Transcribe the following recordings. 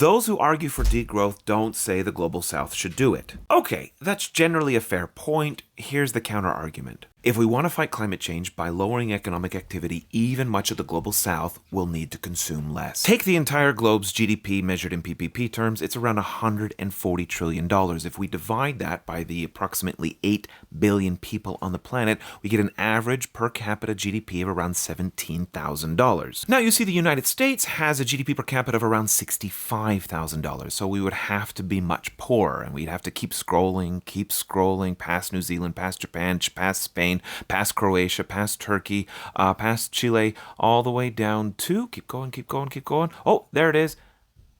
Those who argue for degrowth don't say the global south should do it. Okay, that's generally a fair point. Here's the counter-argument. If we want to fight climate change by lowering economic activity, even much of the global south will need to consume less. Take the entire globe's GDP measured in PPP terms, it's around $140 trillion. If we divide that by the approximately 8 billion people on the planet, we get an average per capita GDP of around $17,000. Now you see the United States has a GDP per capita of around $65,000, so we would have to be much poorer, and we'd have to keep scrolling past New Zealand, past Japan, past Spain, past Croatia, past Turkey, past Chile, all the way down to, keep going. Oh, there it is,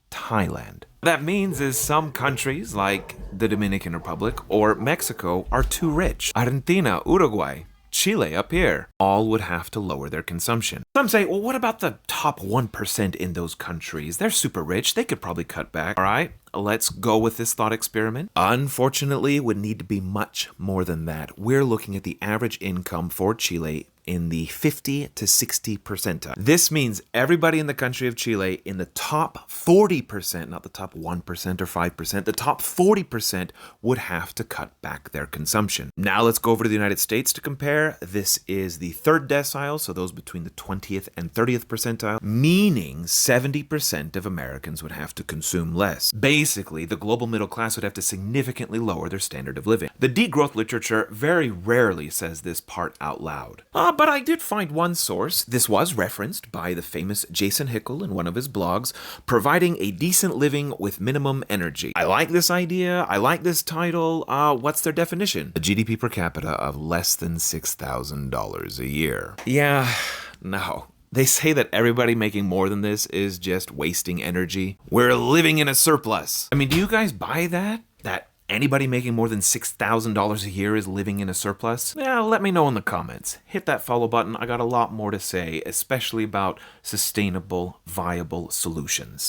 Thailand. That means is some countries like the Dominican Republic or Mexico are too rich. Argentina, Uruguay, Chile up here, all would have to lower their consumption. Some say, well, what about the top 1% in those countries? They're super rich. They could probably cut back. All right, let's go with this thought experiment. Unfortunately, it would need to be much more than that. We're looking at the average income for Chile in the 50 to 60 percentile. This means everybody in the country of Chile in the top 40%, not the top 1% or 5%, the top 40% would have to cut back their consumption. Now let's go over to the United States to compare. This is the third decile, so those between the 20th and 30th percentile, meaning 70% of Americans would have to consume less. Basically, the global middle class would have to significantly lower their standard of living. The degrowth literature very rarely says this part out loud. But I did find one source. This was referenced by the famous Jason Hickel in one of his blogs, providing a decent living with minimum energy. I like this idea. I like this title. What's their definition? A GDP per capita of less than $6,000 a year. Yeah, no. They say that everybody making more than this is just wasting energy. We're living in a surplus. I mean, do you guys buy that? That anybody making more than $6,000 a year is living in a surplus? Yeah, let me know in the comments. Hit that follow button. I got a lot more to say, especially about sustainable, viable solutions.